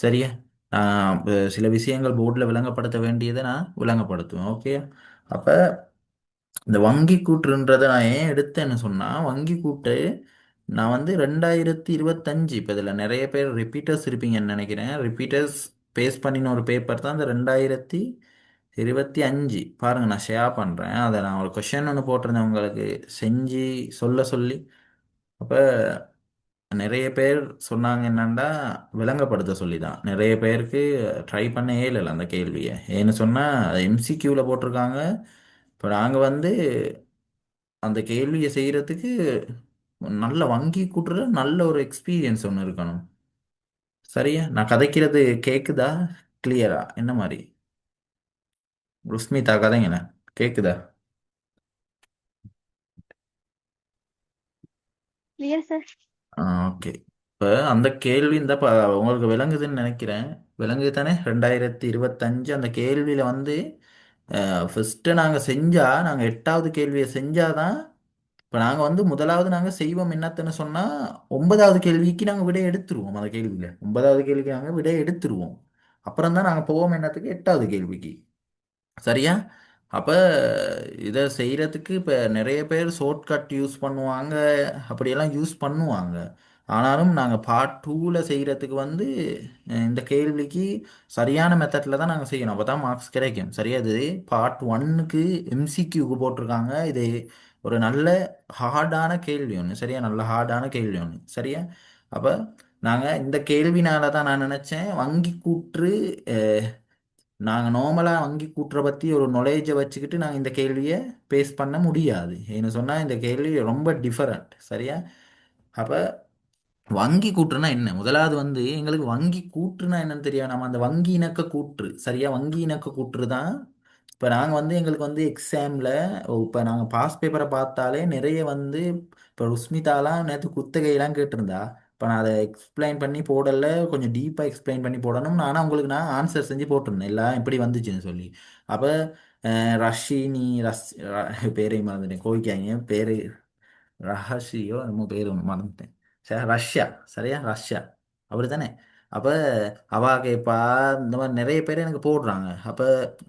சரியா? நான் சில விஷயங்கள் போர்டில் விளங்கப்படுத்த வேண்டியதை நான் விளங்கப்படுத்துவேன். ஓகே. அப்போ இந்த வங்கி கூற்றுன்றதை நான் ஏன் எடுத்தேன்னு சொன்னால், வங்கி கூற்று நான் வந்து 2025, இப்போ இதில் நிறைய பேர் ரிப்பீட்டர்ஸ் இருப்பீங்கன்னு நினைக்கிறேன். ரிப்பீட்டர்ஸ் பேஸ் பண்ணின ஒரு பேப்பர் தான் இந்த 2025. பாருங்கள், நான் ஷேர் பண்ணுறேன். அதை நான் ஒரு கொஷின் ஒன்று போட்டிருந்தேன் உங்களுக்கு செஞ்சு சொல்ல சொல்லி. அப்போ நிறைய பேர் சொன்னாங்க என்னன்னா, விளங்கப்படுத்த சொல்லி தான். நிறைய பேருக்கு ட்ரை பண்ண இயலல அந்த கேள்வியை. ஏன்னு சொன்னால் எம்சிக்யூவில் போட்டிருக்காங்க. இப்போ நாங்கள் வந்து அந்த கேள்வியை செய்கிறதுக்கு நல்ல வங்கி கூட்டுற நல்ல ஒரு எக்ஸ்பீரியன்ஸ் ஒன்று இருக்கணும். சரியா? நான் கதைக்கிறது கேக்குதா? கிளியரா? என்ன மாதிரி? ருஸ்மிதா கதைங்கண்ணே, கேக்குதா? Clear sir. ஓகே. இப்போ அந்த கேள்வி இந்த உங்களுக்கு விளங்குதுன்னு நினைக்கிறேன். விளங்குது தானே? 2025 அந்த கேள்வியில் வந்து ஃபஸ்ட்டு நாங்கள் நாங்கள் 8வது கேள்வியை செஞ்சாதான். இப்போ நாங்கள் வந்து முதலாவது நாங்கள் செய்வோம் என்னத்துன்னு சொன்னால், 9வது கேள்விக்கு நாங்கள் விடை எடுத்துருவோம். அந்த கேள்வியில் 9வது கேள்விக்கு நாங்கள் விடை எடுத்துருவோம். அப்புறம் தான் நாங்கள் போவோம் என்னத்துக்கு 8வது கேள்விக்கு. சரியா? அப்போ இதை செய்கிறதுக்கு இப்போ நிறைய பேர் ஷார்ட்கட் யூஸ் பண்ணுவாங்க, அப்படியெல்லாம் யூஸ் பண்ணுவாங்க. ஆனாலும் நாங்கள் பார்ட் டூவில் செய்கிறதுக்கு வந்து இந்த கேள்விக்கு சரியான மெத்தடில் தான் நாங்கள் செய்யணும். அப்போ தான் மார்க்ஸ் கிடைக்கும். சரியா? இது பார்ட் ஒன்னுக்கு எம்சிக்யூக்கு போட்டிருக்காங்க. இது ஒரு நல்ல ஹார்டான கேள்வி ஒன்று. சரியா? நல்ல ஹார்டான கேள்வி ஒன்று. சரியா? அப்போ நாங்கள் இந்த கேள்வினால தான் நான் நினச்சேன் வங்கி கூற்று. நாங்கள் நார்மலாக வங்கி கூட்டுற பற்றி ஒரு நாலேஜை வச்சுக்கிட்டு நாங்கள் இந்த கேள்வியை பேஸ் பண்ண முடியாது. ஏன்னு சொன்னால் இந்த கேள்வி ரொம்ப டிஃபரண்ட். சரியா? அப்போ வங்கி கூற்றுனா என்ன? முதலாவது வந்து எங்களுக்கு வங்கி கூற்றுனா என்னன்னு தெரியாது. நம்ம அந்த வங்கி இணக்க கூற்று, சரியா? வங்கி இணக்க கூற்று தான். இப்போ நாங்கள் வந்து எங்களுக்கு வந்து எக்ஸாமில் இப்போ நாங்கள் பாஸ் பேப்பரை பார்த்தாலே நிறைய வந்து இப்போ ருஸ்மிதாலாம் நேற்று குத்தகையெல்லாம் கேட்டிருந்தா. இப்போ நான் அதை எக்ஸ்பிளைன் பண்ணி போடல, கொஞ்சம் டீப்பாக எக்ஸ்பிளைன் பண்ணி போடணும். ஆனால் உங்களுக்கு நான் ஆன்சர் செஞ்சு போட்டிருந்தேன் எல்லாம் எப்படி வந்துச்சுன்னு சொல்லி. அப்போ ரஷினி பேரையும் மறந்துட்டேன், கோவிக்காங்க பேர். ரஹசியோ என்னமோ பேர் ஒன்று மறந்துட்டேன். சரி, ரஷ்யா. சரியா? ரஷ்யா. அப்படி தானே? அப்போ அவா கேப்பா. இந்த மாதிரி நிறைய பேர் எனக்கு போடுறாங்க. அப்போ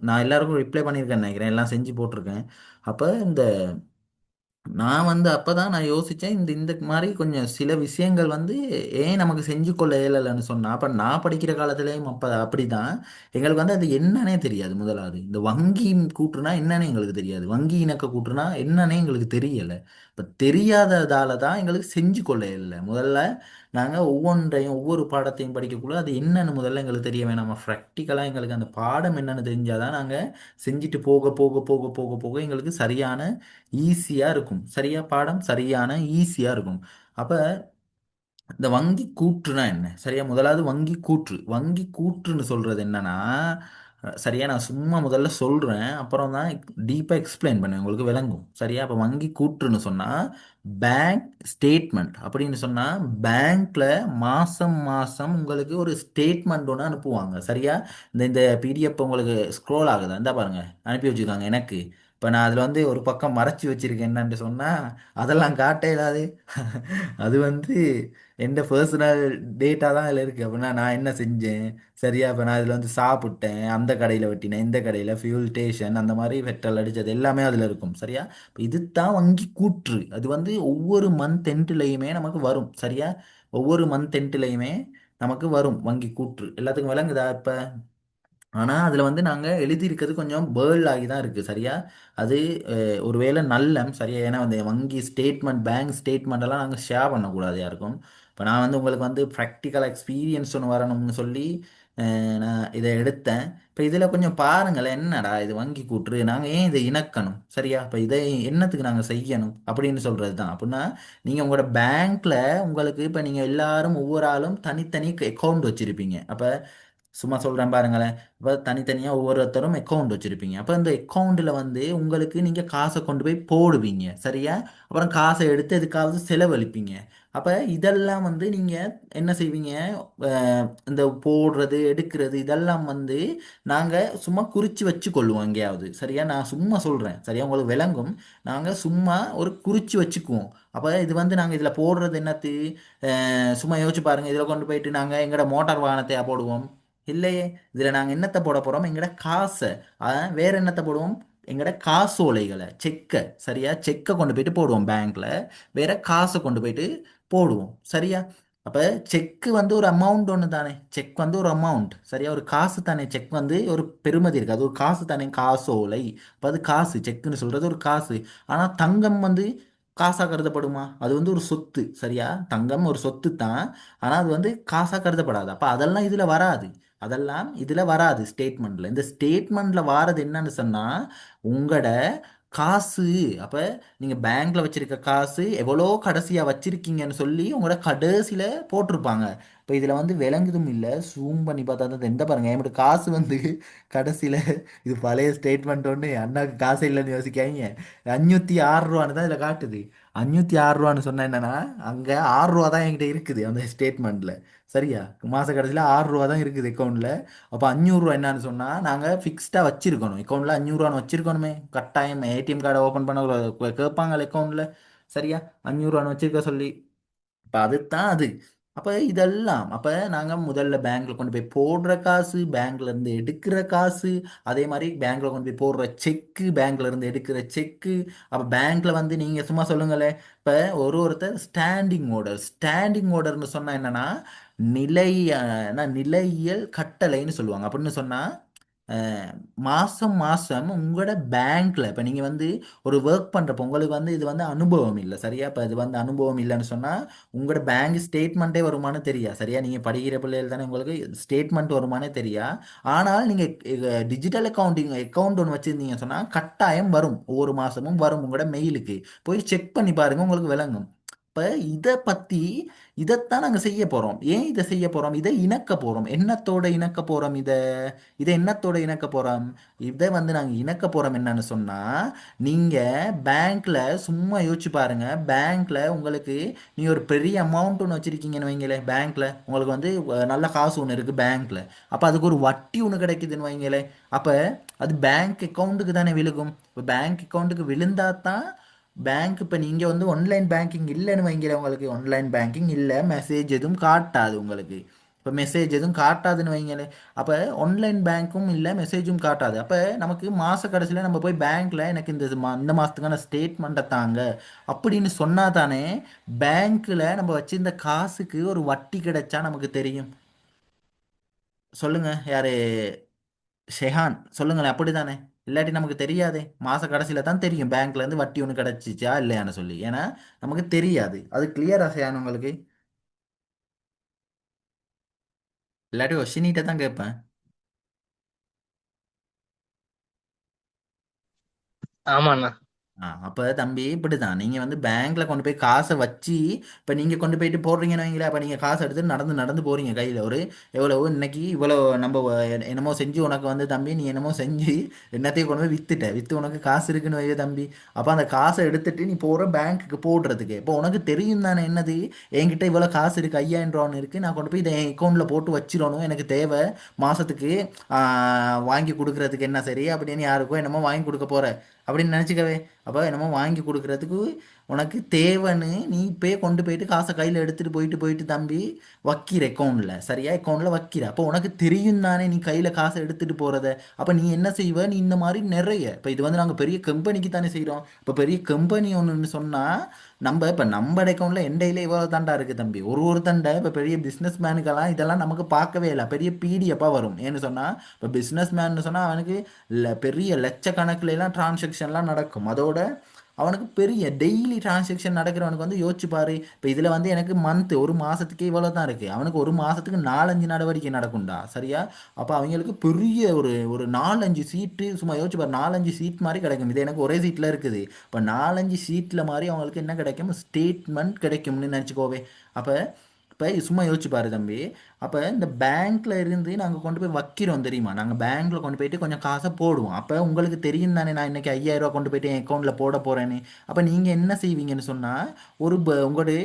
நான் எல்லாருக்கும் ரிப்ளை பண்ணியிருக்கேன்னு நினைக்கிறேன், எல்லாம் செஞ்சு போட்டிருக்கேன். அப்போ இந்த நான் வந்து அப்பதான் நான் யோசிச்சேன், இந்த இந்த மாதிரி கொஞ்சம் சில விஷயங்கள் வந்து ஏன் நமக்கு செஞ்சு கொள்ள இயலலைன்னு சொன்னா, அப்ப நான் படிக்கிற காலத்திலேயும் அப்ப அப்படிதான். எங்களுக்கு வந்து அது என்னன்னே தெரியாது. முதலாவது இந்த வங்கி கூற்றுனா என்னன்னே எங்களுக்கு தெரியாது. வங்கி இணக்க கூற்றுனா என்னன்னே எங்களுக்கு தெரியல. இப்ப தெரியாததால தான் எங்களுக்கு செஞ்சு கொள்ள இயலல. முதல்ல நாங்க ஒவ்வொன்றையும் ஒவ்வொரு பாடத்தையும் படிக்கக்குள்ள அது என்னன்னு முதல்ல எங்களுக்கு தெரிய வேணாம். ப்ராக்டிக்கலா எங்களுக்கு அந்த பாடம் என்னன்னு தெரிஞ்சாதான் நாங்க செஞ்சுட்டு போக போக போக போக போக எங்களுக்கு சரியான ஈஸியாக இருக்கும். சரியா? பாடம் சரியான ஈஸியாக இருக்கும். அப்போ இந்த வங்கி கூற்றுனா என்ன? சரியா? முதலாவது வங்கி கூற்று. வங்கி கூற்றுன்னு சொல்றது என்னன்னா, சரியா? நான் சும்மா முதல்ல சொல்றேன், அப்புறம் தான் டீப்பாக எக்ஸ்பிளைன் பண்ணேன், உங்களுக்கு விளங்கும். சரியா? அப்போ வங்கி கூற்றுன்னு சொன்னா பேங்க் ஸ்டேட்மெண்ட் அப்படின்னு சொன்னா, பேங்க்ல மாசம் மாசம் உங்களுக்கு ஒரு ஸ்டேட்மெண்ட் ஒன்று அனுப்புவாங்க. சரியா? இந்த இந்த பிடிஎஃப் உங்களுக்கு ஸ்க்ரோல் ஆகுதா? இந்த பாருங்க, அனுப்பி வச்சுருக்காங்க எனக்கு. இப்போ நான் அதில் வந்து ஒரு பக்கம் மறைச்சி வச்சிருக்கேன். என்னன்னு சொன்னால் அதெல்லாம் காட்ட இயலாது. அது வந்து எந்த பர்சனல் டேட்டா தான் அதில் இருக்குது. அப்படின்னா நான் என்ன செஞ்சேன், சரியா? இப்போ நான் இதில் வந்து சாப்பிட்டேன், அந்த கடையில் வெட்டினேன், இந்த கடையில் ஃபியூல் ஸ்டேஷன், அந்த மாதிரி பெட்ரோல் அடித்தது எல்லாமே அதில் இருக்கும். சரியா? இப்போ இதுதான் வங்கி கூற்று. அது வந்து ஒவ்வொரு மந்த் எண்ட்லேயுமே நமக்கு வரும். சரியா? ஒவ்வொரு மந்த் எண்ட்லேயுமே நமக்கு வரும் வங்கி கூற்று. எல்லாத்துக்கும் விளங்குதா இப்போ? ஆனால் அதில் வந்து நாங்கள் எழுதியிருக்கிறது கொஞ்சம் பேர்ல் ஆகி தான் இருக்குது. சரியா? அது ஒருவேளை நல்லம். சரியா? ஏன்னா வந்து வங்கி ஸ்டேட்மெண்ட், பேங்க் ஸ்டேட்மெண்ட் எல்லாம் நாங்கள் ஷேர் பண்ணக்கூடாது யாருக்கும். இப்போ நான் வந்து உங்களுக்கு வந்து ப்ராக்டிக்கல் எக்ஸ்பீரியன்ஸ் ஒன்று வரணும்னு சொல்லி நான் இதை எடுத்தேன். இப்போ இதில் கொஞ்சம் பாருங்களேன், என்னடா இது வங்கி கூற்று, நாங்கள் ஏன் இதை இணக்கணும்? சரியா? இப்போ இதை என்னத்துக்கு நாங்கள் செய்யணும் அப்படின்னு சொல்கிறது தான். அப்படின்னா நீங்கள் உங்களோட பேங்க்கில் உங்களுக்கு இப்போ நீங்கள் எல்லாரும் ஒவ்வொரு ஆளும் தனித்தனி அக்கௌண்ட் வச்சுருப்பீங்க. அப்போ சும்மா சொல்கிறேன் பாருங்களேன். இப்போ தனித்தனியாக ஒவ்வொருத்தரும் அக்கௌண்ட் வச்சுருப்பீங்க. அப்போ இந்த அக்கௌண்ட்டில் வந்து உங்களுக்கு நீங்கள் காசை கொண்டு போய் போடுவீங்க. சரியா? அப்புறம் காசை எடுத்து எதுக்காவது செலவழிப்பீங்க. அப்போ இதெல்லாம் வந்து நீங்கள் என்ன செய்வீங்க? இந்த போடுறது எடுக்கிறது இதெல்லாம் வந்து நாங்கள் சும்மா குறித்து வச்சு கொள்ளுவோம் எங்கேயாவது. சரியா? நான் சும்மா சொல்கிறேன். சரியா? உங்களுக்கு விளங்கும். நாங்கள் சும்மா ஒரு குறித்து வச்சுக்குவோம். அப்போ இது வந்து நாங்கள் இதில் போடுறது என்னத்து, சும்மா யோசிச்சு பாருங்க, இதில் கொண்டு போயிட்டு நாங்கள் எங்களோட மோட்டார் வாகனத்தையா போடுவோம்? இல்லையே. இதில் நாங்கள் என்னத்தை போட போகிறோம்? எங்களோட காசை. வேற என்னத்தை போடுவோம்? எங்களோட காசோலைகளை, செக்கை. சரியா, செக்கை கொண்டு போயிட்டு போடுவோம் பேங்க்ல. வேற காசை கொண்டு போயிட்டு போடுவோம். சரியா. அப்போ செக்கு வந்து ஒரு அமௌண்ட் ஒன்று தானே, செக் வந்து ஒரு அமௌண்ட். சரியா, ஒரு காசு தானே. செக் வந்து ஒரு பெருமதி இருக்கு, அது ஒரு காசு தானே, காசோலை. அப்போ அது காசு, செக்குன்னு சொல்றது ஒரு காசு. ஆனால் தங்கம் வந்து காசா கருதப்படுமா? அது வந்து ஒரு சொத்து. சரியா, தங்கம் ஒரு சொத்து தான். ஆனால் அது வந்து காசா கருதப்படாது. அப்போ அதெல்லாம் இதில் வராது. அதெல்லாம் இதில் வராது ஸ்டேட்மெண்ட்ல. இந்த ஸ்டேட்மெண்ட்ல வாரது என்னன்னு சொன்னா உங்களோட காசு. அப்ப நீங்க பேங்க்ல வச்சிருக்க காசு எவ்வளோ கடைசியா வச்சிருக்கீங்கன்னு சொல்லி உங்களோட கடைசியில போட்டிருப்பாங்க. இப்போ இதுல வந்து விளங்குதும் இல்லை, ஜூம் பண்ணி பார்த்தா தான் எந்த பாருங்க என்னோட காசு வந்து கடைசியில. இது பழைய ஸ்டேட்மெண்ட் ஒன்று, அண்ணாக்கு காசு இல்லைன்னு யோசிக்காதீங்க. 506 ரூபான்னு தான் இதில் காட்டுது. 506 ரூபான்னு சொன்னா என்னன்னா, அங்கே 6 ரூபா தான் என்கிட்ட இருக்குது அந்த ஸ்டேட்மெண்ட்ல. சரியா, மாச கடைசியில் 6 ரூபா தான் இருக்குது அக்கௌண்ட்ல. அப்போ 500 ரூபா என்னன்னு சொன்னா நாங்க ஃபிக்ஸ்டா வச்சிருக்கணும் அக்கௌண்ட்ல. 500 ரூபான்னு வச்சிருக்கணுமே கட்டாயம். ஏடிஎம் கார்டை ஓப்பன் பண்ண கேட்பாங்க அக்கௌண்ட்ல. சரியா, 500 ரூபான்னு வச்சிருக்க சொல்லி. அப்ப அதுதான் அது. அப்ப இதெல்லாம் அப்ப நாங்க முதல்ல பேங்க்ல கொண்டு போய் போடுற காசு, பேங்க்ல இருந்து எடுக்கிற காசு, அதே மாதிரி பேங்க்ல கொண்டு போய் போடுற செக்கு, பேங்க்ல இருந்து எடுக்கிற செக்கு. அப்ப பேங்க்ல வந்து நீங்க சும்மா சொல்லுங்களேன். இப்ப ஒருத்தர் ஸ்டாண்டிங் ஆர்டர்னு சொன்னா என்னன்னா, நிலை நிலையியல் கட்டளைன்னு சொல்லுவாங்க. அப்படின்னு சொன்னா அஹ், மாசம் மாசம் உங்களோட பேங்க்ல இப்ப நீங்க வந்து ஒரு ஒர்க் பண்றப்ப உங்களுக்கு வந்து இது வந்து அனுபவம் இல்லை. சரியா, இப்ப இது வந்து அனுபவம் இல்லைன்னு சொன்னா உங்களோட பேங்க் ஸ்டேட்மெண்ட்டே வருமானு தெரியா. சரியா, நீங்க படிக்கிற பிள்ளைகள் தானே, உங்களுக்கு ஸ்டேட்மெண்ட் வருமானே தெரியா. ஆனால் நீங்க டிஜிட்டல் அக்கௌண்ட் ஒன்று வச்சிருந்தீங்க சொன்னா கட்டாயம் வரும், ஒவ்வொரு மாசமும் வரும் உங்களோட மெயிலுக்கு. போய் செக் பண்ணி பாருங்க, உங்களுக்கு விளங்கும். இப்ப இதை பத்தி இதைத்தான் நாங்க செய்ய போறோம். ஏன் இதை செய்ய போறோம்? இதை இணக்க போறோம். என்னத்தோட இணக்க போறோம்? இதை என்னத்தோட இணக்க போறோம்? இதை வந்து நாங்க இணக்க போறோம் என்னன்னு சொன்னா, நீங்க பேங்க்ல சும்மா யோசிச்சு பாருங்க. பேங்க்ல உங்களுக்கு நீங்க ஒரு பெரிய அமௌண்ட் ஒன்று வச்சிருக்கீங்கன்னு வைங்களேன். பேங்க்ல உங்களுக்கு வந்து நல்ல காசு ஒன்று இருக்கு பேங்க்ல. அப்ப அதுக்கு ஒரு வட்டி ஒன்று கிடைக்குதுன்னு வைங்களேன். அப்ப அது பேங்க் அக்கௌண்ட்டுக்கு தானே விழுகும். இப்போ பேங்க் அக்கௌண்ட்டுக்கு விழுந்தா தான் பேங்க். இப்போ நீங்கள் வந்து ஆன்லைன் பேங்கிங் இல்லைன்னு வைங்களேன், உங்களுக்கு ஆன்லைன் பேங்கிங் இல்லை, மெசேஜ் எதுவும் காட்டாது உங்களுக்கு. இப்போ மெசேஜ் எதுவும் காட்டாதுன்னு வைங்களேன். அப்போ ஆன்லைன் பேங்க்கும் இல்லை, மெசேஜும் காட்டாது. அப்போ நமக்கு மாத கடைசியில் நம்ம போய் பேங்க்கில் எனக்கு இந்த மாதத்துக்கான ஸ்டேட்மெண்ட்டை தாங்க அப்படின்னு சொன்னா தானே பேங்க்கில் நம்ம வச்சிருந்த காசுக்கு ஒரு வட்டி கிடைச்சா நமக்கு தெரியும். சொல்லுங்க யாரு? ஷெஹான் சொல்லுங்களேன், அப்படிதானே? இல்லாட்டி நமக்கு தெரியாதே. மாச கடைசியில தான் தெரியும் பேங்க்ல இருந்து வட்டி ஒன்று கிடைச்சிச்சா இல்லையான்னு சொல்லி. ஏன்னா நமக்கு தெரியாது. அது கிளியரா ஷெஹான் உங்களுக்கு? இல்லாட்டி ஒஷினிட்ட தான் கேட்பேன். ஆமாண்ணா. அப்போ தம்பி இப்படிதான் நீங்க வந்து பேங்க்ல கொண்டு போய் காசை வச்சு இப்ப நீங்க கொண்டு போயிட்டு போடுறீங்கன்னு வைங்களேன். அப்ப நீங்க காசை எடுத்து நடந்து நடந்து போறீங்க கையில ஒரு எவ்வளவு இன்னைக்கு இவ்வளவு நம்ம என்னமோ செஞ்சு உனக்கு வந்து தம்பி, நீ என்னமோ செஞ்சு என்னத்தையும் கொண்டு போய் வித்து உனக்கு காசு இருக்குன்னு வைய தம்பி. அப்ப அந்த காசை எடுத்துட்டு நீ போற பேங்க்குக்கு போடுறதுக்கு இப்போ உனக்கு தெரியும் தானே என்னது, என்கிட்ட இவ்வளவு காசு இருக்கு, 5000 ரூபான்னு இருக்கு, நான் கொண்டு போய் இதை என் அக்கௌண்ட்ல போட்டு வச்சிடணும், எனக்கு தேவை மாசத்துக்கு வாங்கி கொடுக்கறதுக்கு என்ன சரி அப்படின்னு யாருக்கோ என்னமோ வாங்கி கொடுக்க போற அப்படின்னு நினச்சிக்கவே. அப்போ என்னமோ வாங்கி கொடுக்கறதுக்கு உனக்கு தேவைன்னு நீ இப்பயே கொண்டு போயிட்டு காசை கையில் எடுத்துட்டு போயிட்டு தம்பி வைக்கிற அக்கௌண்ட்ல. சரியா, அக்கௌண்ட்ல வைக்கிற. அப்போ உனக்கு தெரியும் தானே நீ கையில் காசை எடுத்துட்டு போறத. அப்போ நீ என்ன செய்வ? நீ இந்த மாதிரி நிறைய இப்போ இது வந்து நாங்கள் பெரிய கம்பெனிக்கு தானே செய்கிறோம். இப்போ பெரிய கம்பெனி ஒன்றுன்னு சொன்னால் நம்ம இப்போ நம்ம அக்கௌண்ட்ல எண்டையில இவ்வளோ தண்டா இருக்கு தம்பி. ஒரு தண்டை இப்போ பெரிய பிஸ்னஸ் மேனுக்கெல்லாம் இதெல்லாம் நமக்கு பார்க்கவே இல்லை. பெரிய பிடிஎஃபாக வரும். ஏன்னு சொன்னால் இப்போ பிஸ்னஸ் மேன்னு சொன்னால் அவனுக்கு பெரிய லட்சக்கணக்கில் எல்லாம் டிரான்சாக்ஷன்லாம் நடக்கும். அதோட அவனுக்கு பெரிய டெய்லி டிரான்சாக்ஷன் நடக்கிறவனுக்கு வந்து யோசிச்சு பாரு. இப்போ இதில் வந்து எனக்கு ஒரு மாதத்துக்கே இவ்வளோ தான் இருக்குது, அவனுக்கு ஒரு மாதத்துக்கு 4-5 நடவடிக்கை நடக்கும்டா. சரியா, அப்போ அவங்களுக்கு பெரிய ஒரு ஒரு 4-5 சீட்டு சும்மா யோசிச்சு பாரு. 4-5 சீட் மாதிரி கிடைக்கும். இது எனக்கு ஒரே சீட்டில் இருக்குது. இப்போ 4-5 சீட்டில் மாதிரி அவங்களுக்கு என்ன கிடைக்கும்? ஸ்டேட்மெண்ட் கிடைக்கும்னு நினச்சிக்கோவே. அப்போ இப்போ சும்மா யோசிச்சு பாரு தம்பி. அப்போ இந்த பேங்க்ல இருந்து நாங்கள் கொண்டு போய் வைக்கிறோம் தெரியுமா, நாங்கள் பேங்க்ல கொண்டு போயிட்டு கொஞ்சம் காசை போடுவோம். அப்போ உங்களுக்கு தெரியும் தானே நான் இன்னைக்கு 5000 ரூபா கொண்டு போயிட்டு என் அக்கௌண்ட்ல போட போறேன்னு. அப்போ நீங்கள் என்ன செய்வீங்கன்னு சொன்னால், உங்களுடைய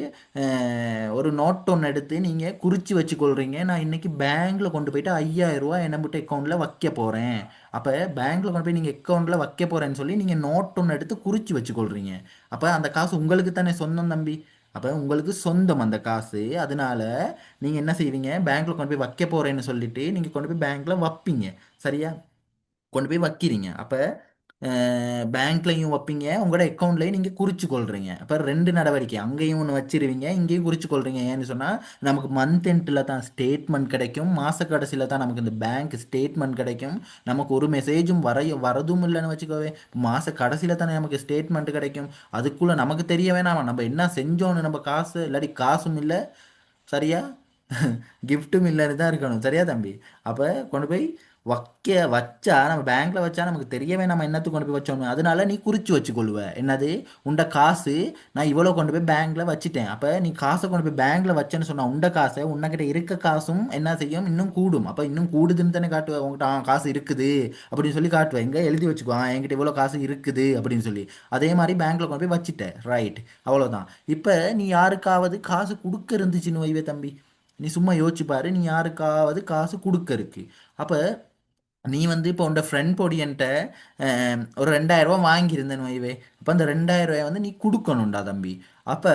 ஒரு நோட் ஒன்று எடுத்து நீங்கள் குறித்து வச்சுக்கொள்றீங்க, நான் இன்னைக்கு பேங்க்ல கொண்டு போயிட்டு 5000 ரூபா என்ன மட்டும் அக்கௌண்ட்ல வைக்க போறேன். அப்போ பேங்க்ல கொண்டு போய் நீங்கள் அக்கௌண்ட்ல வைக்க போறேன்னு சொல்லி நீங்கள் நோட் ஒன்று எடுத்து குறித்து வச்சுக்கொள்றீங்க. அப்போ அந்த காசு உங்களுக்கு தானே சொந்தம் தம்பி. அப்போ உங்களுக்கு சொந்தம் அந்த காசு. அதனால நீங்கள் என்ன செய்வீங்க, பேங்க்ல கொண்டு போய் வைக்க போறேன்னு சொல்லிட்டு நீங்கள் கொண்டு போய் பேங்க்ல வைப்பீங்க. சரியா? கொண்டு போய் வைக்கிறீங்க. அப்போ பேங்க்லையும் வைப்பீங்க, உங்களோட அக்கௌண்ட்லையும் நீங்கள் குறிச்சு கொள்றீங்க. அப்போ ரெண்டு நடவடிக்கை, அங்கேயும் ஒன்று வச்சிருவீங்க, இங்கேயும் குறிச்சு கொள்றீங்க. ஏன்னு சொன்னால் நமக்கு மந்த் எண்டில் தான் ஸ்டேட்மெண்ட் கிடைக்கும், மாத கடைசியில் தான் நமக்கு இந்த பேங்க் ஸ்டேட்மெண்ட் கிடைக்கும். நமக்கு ஒரு மெசேஜும் வரதும் இல்லைன்னு வச்சுக்கோவே, மாத கடைசியில் தானே நமக்கு ஸ்டேட்மெண்ட் கிடைக்கும். அதுக்குள்ளே நமக்கு தெரிய வேணாமா நம்ம என்ன செஞ்சோன்னு, நம்ம காசு இல்லாட்டி காசும் இல்லை. சரியா? கிஃப்ட்டும் இல்லைன்னு தான் இருக்கணும். சரியா தம்பி? அப்போ கொண்டு போய் வச்சா, நம்ம பேங்க்ல வச்சா நமக்கு தெரியவே நம்ம என்னத்துக்கு கொண்டு போய் வச்சோம். அதனால நீ குறிச்சு வச்சுக்கொள்ளுவ என்னது, உண்ட காசு நான் இவ்வளோ கொண்டு போய் பேங்க்ல வச்சுட்டேன். அப்போ நீ காசை கொண்டு போய் பேங்க்ல வச்சேன்னு சொன்னா உண்ட காசை உன்னகிட்ட இருக்க காசும் என்ன செய்யும், இன்னும் கூடும். அப்போ இன்னும் கூடுதுன்னு தானே காட்டுவேன் உங்ககிட்ட. காசு இருக்குது அப்படின்னு சொல்லி காட்டுவேன். எங்க எழுதி வச்சுக்கோ, என்கிட்ட இவ்வளோ காசு இருக்குது அப்படின்னு சொல்லி. அதே மாதிரி பேங்க்ல கொண்டு போய் வச்சுட்டேன், ரைட்? அவ்வளோதான். இப்போ நீ யாருக்காவது காசு கொடுக்க இருந்துச்சுன்னு வைவே தம்பி, நீ சும்மா யோசிச்சு பாரு, நீ யாருக்காவது காசு கொடுக்க இருக்கு. அப்போ நீ வந்து இப்போ உன்னோட ஃப்ரெண்ட் பொடியன்ட்ட ஒரு 2000 ரூபா வாங்கியிருந்தேன்னு வைவே. அப்போ அந்த 2000 ரூபாய் வந்து நீ கொடுக்கணும்டா தம்பி. அப்போ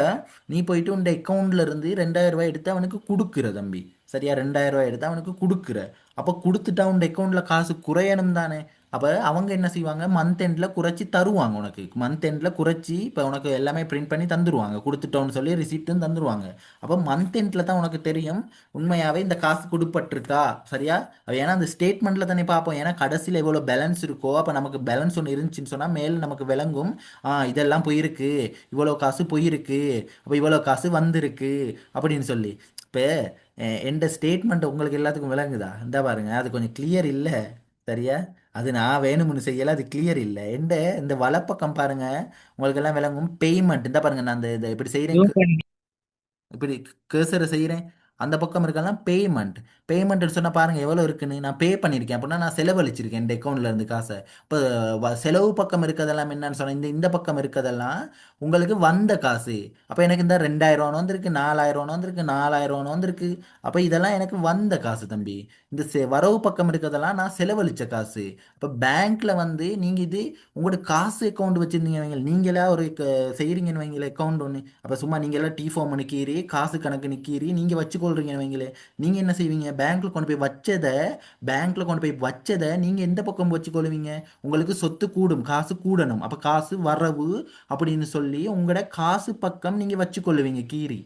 நீ போயிட்டு உன் அக்கௌண்ட்ல இருந்து 2000 ரூபாய் எடுத்து அவனுக்கு கொடுக்குற தம்பி. சரியா? 2000 ரூபாய் எடுத்து அவனுக்கு கொடுக்குற. அப்போ கொடுத்துட்டா உன் அக்கௌண்ட்ல காசு குறையணும் தானே. அப்போ அவங்க என்ன செய்வாங்க, மந்த் எண்டில் குறைச்சி தருவாங்க உனக்கு. மந்த் எண்டில் குறைச்சி இப்போ உனக்கு எல்லாமே பிரிண்ட் பண்ணி தந்துருவாங்க, கொடுத்துட்டோன்னு சொல்லி ரிசிப்ட்டும் தந்துருவாங்க. அப்போ மந்த் எண்டில் தான் உனக்கு தெரியும் உண்மையாகவே இந்த காசு கொடுப்பட்டிருக்கா. சரியா? ஏன்னா அந்த ஸ்டேட்மெண்ட்ல தானே பார்ப்போம். ஏன்னா கடைசியில் எவ்வளோ பேலன்ஸ் இருக்கோ, அப்போ நமக்கு பேலன்ஸ் ஒன்று இருந்துச்சுன்னு சொன்னால் மேல் நமக்கு விளங்கும். இதெல்லாம் போயிருக்கு, இவ்வளோ காசு போயிருக்கு, அப்போ இவ்வளோ காசு வந்திருக்கு அப்படின்னு சொல்லி. இப்போ எந்த ஸ்டேட்மெண்ட் உங்களுக்கு எல்லாத்துக்கும் விளங்குதா? இந்த பாருங்க, அது கொஞ்சம் கிளியர் இல்லை. சரியா? அது நான் வேணும்னு செய்யல, அது கிளியர் இல்லை. இந்த வலப்பக்கம் பாருங்க, உங்களுக்கு எல்லாம் விளங்கும். பேமெண்ட் இந்த பாருங்க, நான் இந்த இப்படி செய்கிறேன், ஜூம் பண்ணி. இப்படி கேர்சரை செய்கிறேன். அந்த பக்கம் இருக்கலாம் பேமெண்ட். பேமெண்ட் சொன்னால் பாருங்கள் எவ்வளோ இருக்குன்னு. நான் பே பண்ணியிருக்கேன் அப்படின்னா நான் செலவழிச்சிருக்கேன் இந்த அக்கௌண்ட்ல இருந்து காசை. இப்போ செலவு பக்கம் இருக்கிறதெல்லாம் என்னன்னு சொன்னால், இந்த பக்கம் இருக்கிறதெல்லாம் உங்களுக்கு வந்த காசு. அப்போ எனக்கு இந்த 2000 ரூபா வந்திருக்கு, 4000 ரூபா வந்திருக்கு, 4000 ரூபா வந்திருக்கு. அப்போ இதெல்லாம் எனக்கு வந்த காசு தம்பி. இந்த வரவு பக்கம் இருக்கிறதெல்லாம் நான் செலவழிச்ச காசு. அப்போ பேங்க்ல வந்து நீங்கள் இது உங்களோட காசு அக்கௌண்ட் வச்சுருந்தீங்க வைங்க, நீங்களா ஒரு செய்கிறீங்கன்னு வைங்களேன் அக்கௌண்ட் ஒன்று. அப்போ சும்மா நீங்களாம் டி ஃபார்ம் நிற்கிறீ, காசு கணக்கு நிற்கிறீ, நீங்கள் வச்சுக்கொள்றீங்கன்னு வைங்களேன். நீங்கள் என்ன செய்வீங்க, பேங்க்ல கொண்டு போய் வச்சதை நீங்கள் எந்த பக்கம் வச்சுக்கொள்வீங்க, உங்களுக்கு சொத்து கூடும், காசு கூடணும். அப்போ காசு வரவு அப்படின்னு சொல்லி உங்களோட காசு பக்கம் நீங்கள் வச்சுக்கொள்ளுவீங்க கீரி.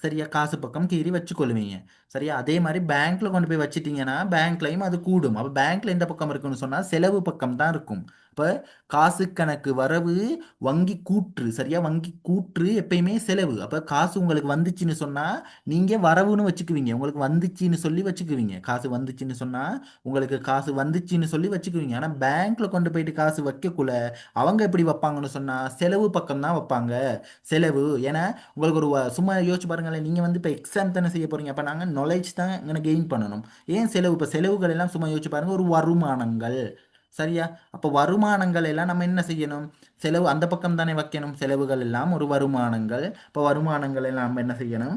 சரியா? காசு பக்கம் கீறி வச்சுக்கொள்ளுவீங்க. சரியா? அதே மாதிரி பேங்க்ல கொண்டு போய் வச்சிட்டீங்கன்னா பேங்க்லையும் அது கூடும். அப்போ பேங்க்ல எந்த பக்கம் இருக்குன்னு சொன்னா செலவு பக்கம் தான் இருக்கும். இப்போ காசு கணக்கு வரவு, வங்கி கூற்று. சரியா? வங்கி கூற்று எப்பயுமே செலவு. அப்போ காசு உங்களுக்கு வந்துச்சுன்னு சொன்னா நீங்க வரவுன்னு வச்சுக்குவீங்க, உங்களுக்கு வந்துச்சுன்னு சொல்லி வச்சுக்குவீங்க. காசு வந்துச்சுன்னு சொன்னா உங்களுக்கு காசு வந்துச்சுன்னு சொல்லி வச்சுக்குவீங்க. ஆனா பேங்க்ல கொண்டு போயிட்டு காசு வைக்கக்குள்ள அவங்க எப்படி வைப்பாங்கன்னு சொன்னா செலவு பக்கம் தான் வைப்பாங்க. செலவு. ஏன்னா உங்களுக்கு சும்மா யோசிச்சு பாருங்களேன், நீங்கள் வந்து இப்போ எக்ஸாம் தானே செய்ய போகிறீங்க, அப்போ நாங்கள் நாலேஜ் தான் இங்கே கெயின் பண்ணணும். ஏன் செலவு? இப்போ செலவுகள் எல்லாம் சும்மா யோசிச்சு பாருங்கள், ஒரு வருமானங்கள். சரியா? அப்போ வருமானங்கள் எல்லாம் நம்ம என்ன செய்யணும், செலவு அந்த பக்கம் தானே வைக்கணும். செலவுகள் எல்லாம் ஒரு வருமானங்கள். இப்போ வருமானங்கள் எல்லாம் நம்ம என்ன செய்யணும்,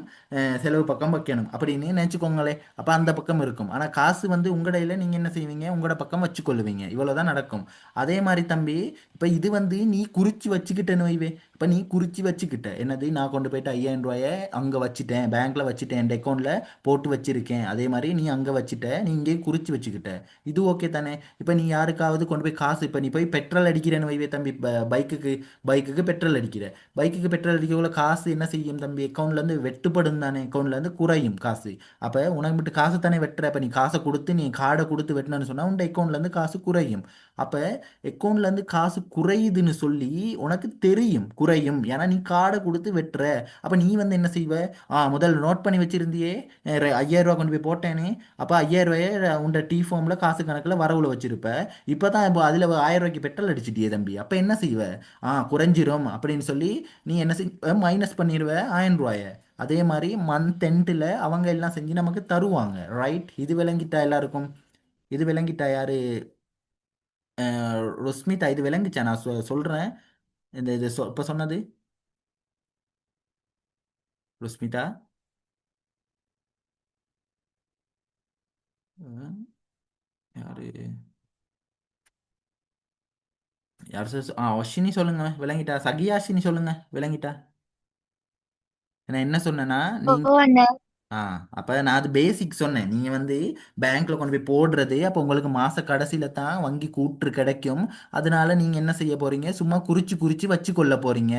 செலவு பக்கம் வைக்கணும் அப்படின்னு நினச்சிக்கோங்களேன். அப்போ அந்த பக்கம் இருக்கும். ஆனால் காசு வந்து உங்கடையில் நீங்கள் என்ன செய்வீங்க, உங்களோட பக்கம் வச்சுக்கொள்ளுவீங்க. இவ்வளோதான் நடக்கும். அதே மாதிரி தம்பி, இப்போ இது வந்து நீ குறித்து வச்சுக்கிட்டேன்னு வைவே. இப்போ நீ குறித்து வச்சுக்கிட்ட என்னது, நான் கொண்டு போயிட்டு 5000 ரூபாயை அங்கே வச்சுட்டேன், பேங்க்கில் வச்சுட்டேன், என் அக்கௌண்ட்டில் போட்டு வச்சிருக்கேன். அதே மாதிரி நீ அங்கே வச்சுட்ட, நீ இங்கே குறித்து வச்சுக்கிட்ட. இது ஓகே தானே? இப்போ நீ யாருக்காவது கொண்டு போய் காசு, இப்போ நீ போய் பெட்ரோல் அடிக்கிறேன்னு வைவே தம்பி, பைக்குக்கு பெட்ரோல் அடிக்கிற. பைக்குக்கு பெட்ரோல் அடிக்கக்குள்ள காசு என்ன செய்யும் தம்பி, அக்கௌண்ட்லேருந்து வெட்டுப்படும் தானே, அக்கௌண்ட்லேருந்து குறையும் காசு. அப்போ உனக்கு மட்டும் காசு தானே வெட்டுற. இப்போ நீ காசை கொடுத்து, நீ கார்டை கொடுத்து வெட்டினு சொன்னால் உன் அக்கௌண்ட்லேருந்து காசு குறையும். அப்போ அக்கௌண்ட்லேருந்து காசு குறையுதுன்னு சொல்லி உனக்கு தெரியும் குறையும், ஏன்னா நீ கார்டை கொடுத்து வெட்டுற. அப்போ நீ வந்து என்ன செய்வ, முதல்ல நோட் பண்ணி வச்சிருந்தியே, 5000 ரூபா கொண்டு போய் போட்டேனே, அப்போ 5000 ரூபாயை உண்ட டி ஃபார்மில் காசு கணக்கில் வரவுல வச்சிருப்ப. இப்போ தான் இப்போ அதில் 1000 ரூபாய்க்கு பெட்ரோல் அடிச்சிட்டியே தம்பி, அப்போ என்ன செய்வ, குறைஞ்சிரும் அப்படின்னு சொல்லி நீ என்ன செய்வ, மைனஸ் பண்ணிடுவ 1000 ரூபாயை. அதே மாதிரி மந்த் எண்டில் அவங்க எல்லாம் செஞ்சு நமக்கு தருவாங்க. ரைட்? இது விளங்கிட்டா எல்லாருக்கும்? இது விளங்கிட்டா யாரு? ருஸ்மிதா, இது விளங்குச்சா நான் சொல்றேன்? இந்த இது இப்ப சொன்னது ருஸ்மிதா? ம், யாரு? யார் அஸ்வினி சொல்லுங்க விளங்கிட்டா. சகியாஷினி சொல்லுங்க விளங்கிட்டா. நான் என்ன சொன்னேன்னா, ஓ அண்ணா. ஆ அப்போ நான் அது பேசிக் சொன்னேன். நீங்கள் வந்து பேங்க்ல கொண்டு போய் போடுறது, அப்போ உங்களுக்கு மாத கடைசியில் தான் வங்கி கூற்று கிடைக்கும். அதனால நீங்கள் என்ன செய்ய போறீங்க, சும்மா குறிச்சு குறிச்சு வச்சு கொள்ள போறீங்க.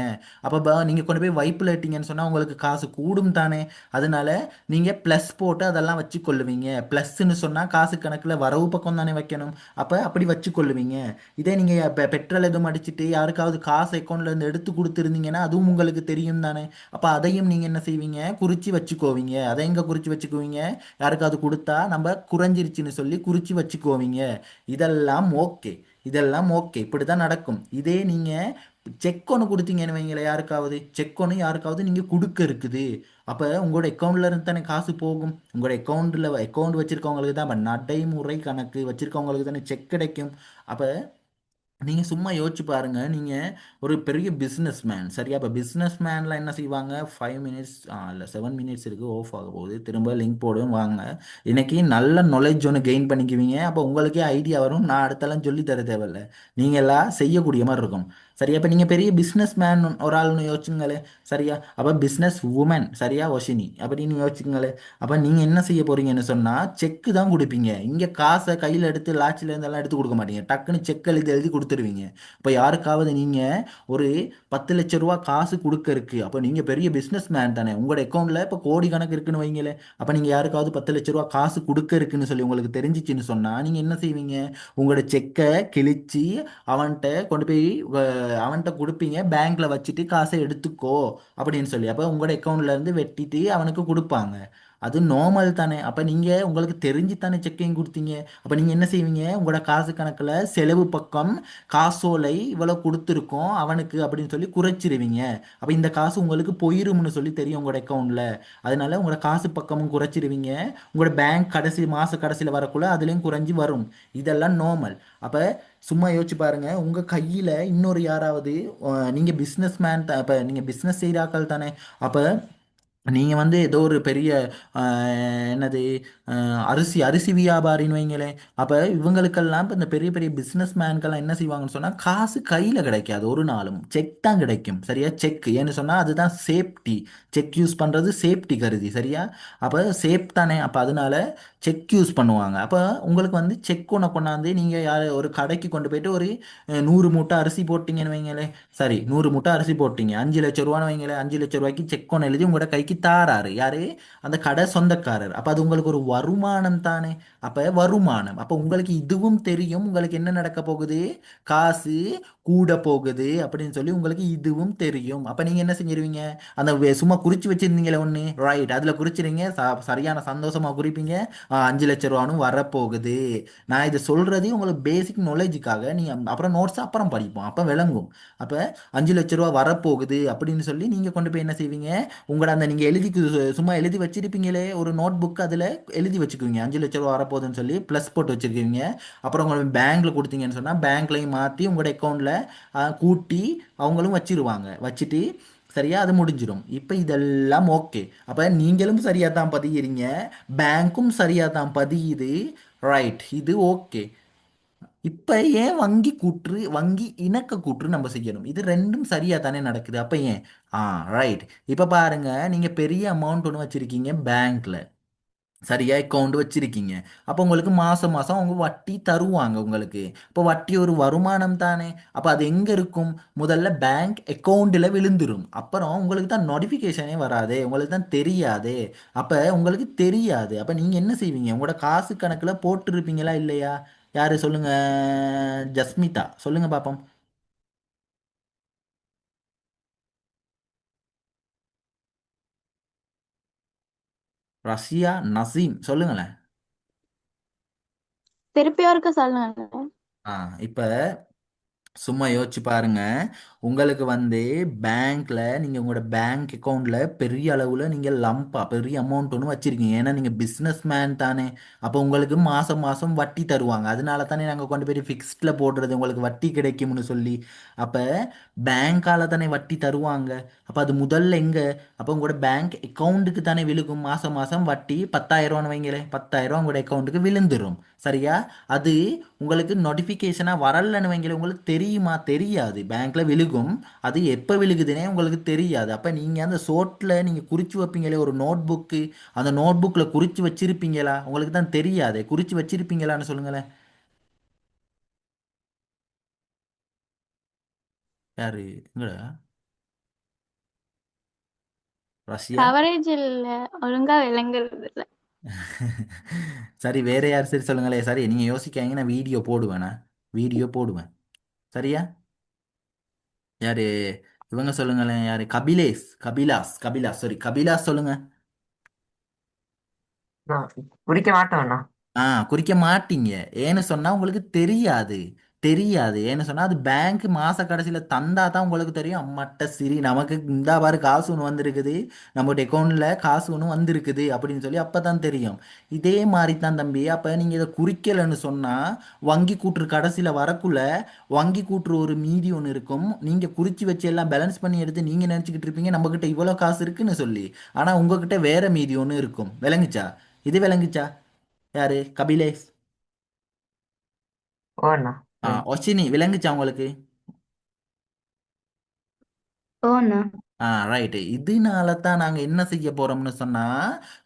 அப்போ நீங்கள் கொண்டு போய் வைப்பில் இட்டீங்கன்னு சொன்னால் உங்களுக்கு காசு கூடும் தானே. அதனால நீங்கள் ப்ளஸ் போட்டு அதெல்லாம் வச்சு கொள்ளுவீங்க. ப்ளஸ்ன்னு சொன்னால் காசு கணக்கில் வரவு பக்கம் தானே வைக்கணும். அப்போ அப்படி வச்சு கொள்ளுவீங்க. இதே நீங்கள் பெட்ரோல் எதுவும் அடிச்சுட்டு யாருக்காவது காசு அக்கௌண்ட்ல இருந்து எடுத்து கொடுத்துருந்தீங்கன்னா அதுவும் உங்களுக்கு தெரியும் தானே. அப்போ அதையும் நீங்கள் என்ன செய்வீங்க, குறித்து வச்சுக்கோவீங்க. அதை எங்கே குறித்து வச்சுக்குவீங்க, யாருக்காவது கொடுத்தா நம்ம குறைஞ்சிருச்சுன்னு சொல்லி குறித்து வச்சுக்குவீங்க. இதெல்லாம் ஓகே. இதெல்லாம் ஓகே, இப்படி தான் நடக்கும். இதே நீங்கள் செக் ஒன்று கொடுத்தீங்கன்னு வைங்களேன், யாருக்காவது செக் ஒன்று யாருக்காவது நீங்கள் கொடுக்க இருக்குது. அப்போ உங்களோட அக்கௌண்ட்ல இருந்து தானே காசு போகும். உங்களோட அக்கௌண்ட் வச்சிருக்கவங்களுக்கு தான், அப்ப நடைமுறை கணக்கு வச்சிருக்கவங்களுக்கு தானே செக் கிடைக்கும். அப்போ நீங்க சும்மா யோசிச்சு பாருங்க. நீங்க ஒரு பெரிய பிசினஸ் மேன், சரியா? இப்போ பிசினஸ் மேன்லாம் என்ன செய்வாங்க, 5 மினிட்ஸ் இல்லை 7 மினிட்ஸ் இருக்கு, ஆஃப் ஆக போகுது, திரும்ப லிங்க் போடுவேன் வாங்க. இன்னைக்கு நல்ல நாலேஜ் ஒன்று கெயின் பண்ணிக்குவீங்க. அப்போ உங்களுக்கே ஐடியா வரும், நான் அடுத்தெல்லாம் சொல்லி தர தேவையில்ல. நீங்க எல்லாம் செய்யக்கூடிய மாதிரி இருக்கும். சரியா? இப்போ நீங்க பெரிய பிசினஸ் மேன் ஒரு ஆள்னு யோசிச்சுங்களே. சரியா? அப்போ பிசினஸ் உமன், சரியா ஒஷினி, அப்படின்னு யோசிச்சுங்களே. அப்போ நீங்க என்ன செய்ய போறீங்கன்னு சொன்னா செக் தான் கொடுப்பீங்க. இங்க காசை கையில எடுத்து லாட்சில இருந்தெல்லாம் எடுத்து கொடுக்க மாட்டீங்க. டக்குன்னு செக் எழுதி எழுதி கொடுத்துருவீங்க. இப்போ யாருக்காவது நீங்க ஒரு 10 லட்ச ரூபா காசு கொடுக்க இருக்கு, அப்போ நீங்க பெரிய பிசினஸ் மேன் தானே. உங்களோட அக்கௌண்ட்ல இப்போ கோடி கணக்கு இருக்குன்னு வைங்களே. அப்போ நீங்க யாருக்காவது 10 லட்ச ரூபா காசு கொடுக்க இருக்குன்னு சொல்லி உங்களுக்கு தெரிஞ்சிச்சுன்னு சொன்னா நீங்க என்ன செய்வீங்க, உங்களோட செக்கை கிழிச்சு அவன்கிட்ட கொண்டு போய் அவன்கிட்ட கொடுப்பீங்க. பேங்க்ல வச்சுட்டு காசை எடுத்துக்கோ அப்படின்னு சொல்லி. அப்போ உங்களோட அக்கௌண்ட்ல இருந்து வெட்டிட்டு அவனுக்கு கொடுப்பாங்க. அது நார்மல் தானே. அப்போ நீங்கள் உங்களுக்கு தெரிஞ்சு தானே செக்கையும் கொடுத்தீங்க. அப்போ நீங்கள் என்ன செய்வீங்க, உங்களோட காசு கணக்கில் செலவு பக்கம் காசோலை இவ்வளோ கொடுத்துருக்கோம் அவனுக்கு அப்படின்னு சொல்லி குறைச்சிருவீங்க. அப்போ இந்த காசு உங்களுக்கு போயிரும்னு சொல்லி தெரியும் உங்களோட அக்கௌண்ட்டில். அதனால உங்களோட காசு பக்கமும் குறைச்சிருவீங்க. உங்களோட பேங்க் கடைசி மாத கடைசியில் வரக்குள்ள அதுலேயும் குறைஞ்சி வரும். இதெல்லாம் நார்மல். அப்போ சும்மா யோசிச்சு பாருங்க, உங்க கையில இன்னொரு யாராவது நீங்க பிசினஸ் மேன் தான், இப்ப நீங்க பிசினஸ் செய்கிறாக்கள் தானே. அப்ப நீங்க வந்து ஏதோ ஒரு பெரிய என்னது அரிசி அரிசி வியாபாரின்னு வைங்களேன். அப்ப இவங்களுக்கெல்லாம் இப்போ இந்த பெரிய பெரிய பிசினஸ் மேன்கெல்லாம் என்ன செய்வாங்கன்னு சொன்னா காசு கையில கிடைக்காது, ஒரு நாளும் செக் தான் கிடைக்கும். சரியா? செக் ஏன்னு சொன்னா அதுதான் சேஃப்டி. செக் யூஸ் பண்றது சேஃப்டி கருதி. சரியா? அப்ப சேஃப் தானே. அப்ப அதனால செக் யூஸ் பண்ணுவாங்க. அப்ப உங்களுக்கு வந்து செக் ஒன்று கொண்டாந்து நீங்க ஒரு கடைக்கு கொண்டு போயிட்டு ஒரு 100 மூட்டை அரிசி போட்டீங்கன்னு வைங்களேன். சரி, 100 மூட்டை அரிசி போட்டீங்க, 5 லட்ச ரூபான்னு வைங்களேன். 5 லட்ச ரூபாய்க்கு செக் ஒன்று எழுதி உங்களோட கைக்கு தாராரு யாரு, அந்த கடை சொந்தக்காரர். அப்ப அது உங்களுக்கு ஒரு வருமானம் தானே. அப்ப வருமானம், அப்ப உங்களுக்கு இதுவும் தெரியும் உங்களுக்கு என்ன நடக்க போகுது, காசு கூட போகுது அப்படின்னு சொல்லி உங்களுக்கு இதுவும் தெரியும். அப்ப நீங்க என்ன செஞ்சிருவீங்க, அந்த சும்மா குறிச்சு வச்சிருந்தீங்களே ஒண்ணு, ரைட், அதுல குறிச்சிருங்க. சரியான சந்தோஷமா குறிப்பீங்க. 5 லட்ச ரூபான்னு வரப்போகுது. நான் இதை சொல்றது உங்களுக்கு பேசிக் நாலேஜுக்காக. நீங்க அப்புறம் நோட்ஸ் அப்புறம் படிப்போம், அப்ப விளங்கும். அப்ப 5 லட்ச ரூபா வரப்போகுது அப்படின்னு சொல்லி நீங்க கொண்டு போய் என்ன செய்வீங்க, உங்களோட அந்த நீங்க எழுதி சும்மா எழுதி வச்சிருப்பீங்களே ஒரு நோட் புக், அதுல எழுதி வச்சுக்குவீங்க 5 லட்ச ரூபா வரப்போகுதுன்னு சொல்லி ப்ளஸ் போட்டு வச்சிருக்கீங்க. அப்புறம் உங்களை பேங்க்ல கொடுத்தீங்கன்னு சொன்னா பேங்க்லையும் மாத்தி உங்களோட அக்கௌண்ட்ல கூட்டி அவங்களும் வச்சிருவாங்க. வச்சுட்டு சரியா அது முடிஞ்சிடும். இப்போ இதெல்லாம் ஓகே. அப்போ நீங்களும் சரியாக தான் பதிகிறீங்க, பேங்க்கும் சரியாக தான் பதியுது. ரைட், இது ஓகே. இப்போ ஏன் வங்கி கூற்று வங்கி இணக்க கூற்று நம்ம செய்யணும், இது ரெண்டும் சரியாக தானே நடக்குது. அப்போ ஏன்? ஆ ரைட். இப்போ பாருங்க, நீங்கள் பெரிய அமௌண்ட் ஒன்று வச்சுருக்கீங்க பேங்க்ல, சரியா? அக்கௌண்ட் வச்சிருக்கீங்க. அப்போ உங்களுக்கு மாசம் மாசம் அவங்க வட்டி தருவாங்க உங்களுக்கு. இப்போ வட்டி ஒரு வருமானம் தானே. அப்போ அது எங்க இருக்கும், முதல்ல பேங்க் அக்கௌண்ட்ல விழுந்துரும். அப்புறம் உங்களுக்கு தான் நோட்டிஃபிகேஷனே வராதே, உங்களுக்கு தான் தெரியாதே. அப்போ உங்களுக்கு தெரியாது. அப்போ நீங்க என்ன செய்வீங்க, உங்களோட காசு கணக்குல போட்டிருப்பீங்களா இல்லையா? யாரு சொல்லுங்க? ஜஸ்மிதா சொல்லுங்க பாப்போம். ரஷ்யா நசீம் சொல்லுங்களேன். திருப்பியும் இருக்க சொல்லுங்க. ஆ இப்போ சும்மா யோசிச்சு பாருங்க. உங்களுக்கு வந்து பேங்க்ல நீங்க உங்களோட பேங்க் அக்கவுண்ட்ல பெரிய அளவுல நீங்க லம்பா பெரிய அமௌண்ட் ஒன்று வச்சிருக்கீங்க. ஏன்னா நீங்க பிசினஸ் மேன் தானே. அப்போ உங்களுக்கு மாசம் மாசம் வட்டி தருவாங்க. அதனால தானே நாங்க கொண்டு போய் ஃபிக்ஸ்ட்ல போடுறது உங்களுக்கு வட்டி கிடைக்கும்னு சொல்லி. அப்ப பேங்கால தானே வட்டி தருவாங்க. அப்ப அது முதல்ல எங்க? அப்போ உங்களோட பேங்க் அக்கவுண்ட்டுக்கு தானே விழுகும். மாசம் மாசம் வட்டி 10,000 வைங்களேன், 10,000 உங்களோட அக்கவுண்ட்டுக்கு விழுந்துரும். சரியா? அது உங்களுக்கு நோட்டிஃபிகேஷனா வரலன்னு வைங்களேன், உங்களுக்கு தெரியுமா? தெரியாது. பேங்க்ல விழுகும். அது எப்ப விழுகுதுன்னே உங்களுக்கு தெரியாது. அப்ப நீங்க அந்த சோட்ல நீங்க குறிச்சு வைப்பீங்களே ஒரு நோட் புக்கு, அந்த நோட் புக்ல குறிச்சு வச்சிருப்பீங்களா? உங்களுக்கு தான் தெரியாது. குறிச்சு வச்சிருப்பீங்களான்னு சொல்லுங்களேன். யாரு? எங்கடா? ரஷ்யா? கவரேஜ் இல்ல, ஒழுங்கா விளங்குறது இல்ல. சரி, வேற யார்? சரி சொல்லுங்களேன். சரி நீங்க யோசிக்காதீங்க, நான் வீடியோ போடுவேன். வீடியோ போடுவேன். சரியா? யாரு? இவங்க சொல்லுங்களேன். யாரு? கபிலேஷ், கபிலாஸ், கபிலாஸ், சாரி கபிலாஸ் சொல்லுங்க. நான் குடிக்க மாட்டோம்ண்ணா. ஆ, குறிக்க மாட்டீங்க. ஏன்னு சொன்னா உங்களுக்கு தெரியாது. தெரியாது ஏன்னு சொன்னா அது பேங்க் மாச கடைசியில தந்தா தான் உங்களுக்கு தெரியும். அம்மாட்ட சரி நமக்கு இந்த பாரு காசு ஒன்று வந்திருக்குது, நம்மகிட்ட அக்கௌண்ட்ல காசு ஒன்று வந்திருக்குது அப்படின்னு சொல்லி அப்பதான் தெரியும். இதே மாதிரி தான் தம்பி. அப்ப நீங்க இதை குறிக்கலைன்னு சொன்னா வங்கி கூற்று கடைசியில வரக்குள்ள வங்கி கூற்று ஒரு மீதி ஒன்று இருக்கும். நீங்க குறிச்சு வச்சு எல்லாம் பேலன்ஸ் பண்ணி எடுத்து நீங்க நினைச்சுக்கிட்டு இருப்பீங்க நம்ம கிட்ட இவ்வளவு காசு இருக்குன்னு சொல்லி. ஆனா உங்ககிட்ட வேற மீதி ஒன்று இருக்கும். விளங்குச்சா? இது விளங்குச்சா? யாரு? கபிலேஷ். ஓண்ணா. ஒஷினி விளங்குச்சா உங்களுக்கு? ஓண்ணா. ரைட்டு. இதனால தான் நாங்கள் என்ன செய்ய போறோம்னு சொன்னா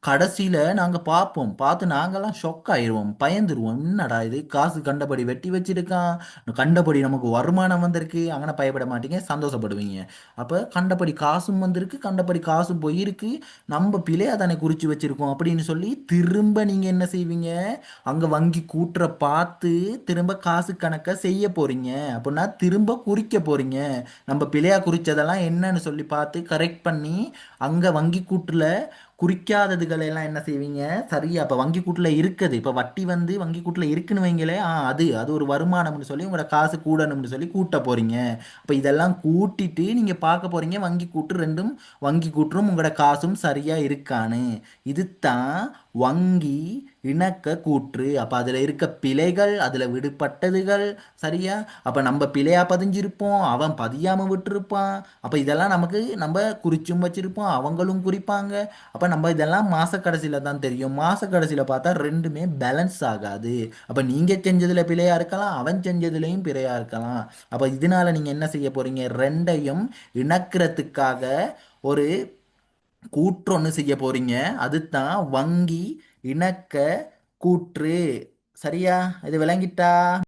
கடைசியில நாங்க பார்ப்போம். பார்த்து நாங்கெல்லாம் ஷொக் ஆயிடுவோம், பயந்துருவோம். என்னடா இது, காசு கண்டபடி வெட்டி வச்சிருக்கான், கண்டபடி நமக்கு வருமானம் வந்திருக்கு. അങ്ങനെ பயப்பட மாட்டீங்க, சந்தோஷப்படுவீங்க. அப்ப கண்டபடி காசும் வந்திருக்கு, கண்டபடி காசும் போயிருக்கு, நம்ம பிழையா தானே குறிச்சு வச்சிருக்கோம் அப்படின்னு சொல்லி திரும்ப நீங்க என்ன செய்வீங்க? அங்க வங்கி கூட்டுற பார்த்து திரும்ப காசு கணக்க செய்ய போறீங்க. அப்படின்னா திரும்ப குறிக்க போறீங்க. நம்ம பிழையா குறிச்சதெல்லாம் என்னன்னு சொல்லி பார்த்து கரெக்ட் பண்ணி அங்க வங்கி கூட்டுல குறிக்காததுகளை எல்லாம் என்ன செய்வீங்க? சரியா இப்ப வங்கி கூட்டுல இருக்குது, இப்ப வட்டி வந்து வங்கி கூட்டுல இருக்குன்னு வைங்களே, அது அது ஒரு வருமானம்னு சொல்லி உங்களோட காசு கூடணும்னு சொல்லி கூட்ட போறீங்க. அப்ப இதெல்லாம் கூட்டிட்டு நீங்க பார்க்க போறீங்க வங்கி கூட்டு ரெண்டும், வங்கி கூற்றும் உங்களோட காசும் சரியா இருக்கான்னு. இதுதான் வங்கி இணக்க கூற்று. அப்ப அதுல இருக்க பிழைகள், அதுல விடுபட்டதுகள். சரியா? அப்ப நம்ம பிழையா பதிஞ்சிருப்போம், அவன் பதியாம விட்டுருப்பான். அப்ப இதெல்லாம் நமக்கு நம்ம குறிச்சும் வச்சிருப்போம், அவங்களும் குறிப்பாங்க. அப்ப நம்ம இதெல்லாம் மாச கடைசியில தான் தெரியும். மாச கடைசியில பார்த்தா ரெண்டுமே பேலன்ஸ் ஆகாது. அப்ப நீங்க செஞ்சதுல பிழையா இருக்கலாம், அவன் செஞ்சதுலயும் பிழையா இருக்கலாம். அப்ப இதனால நீங்க என்ன செய்ய போறீங்க? ரெண்டையும் இணக்கிறதுக்காக ஒரு கூற்று ஒன்று செய்ய போறீங்க. அதுதான் வங்கி இணக்க கூற்று. சரியா? இது விளங்கிட்டா?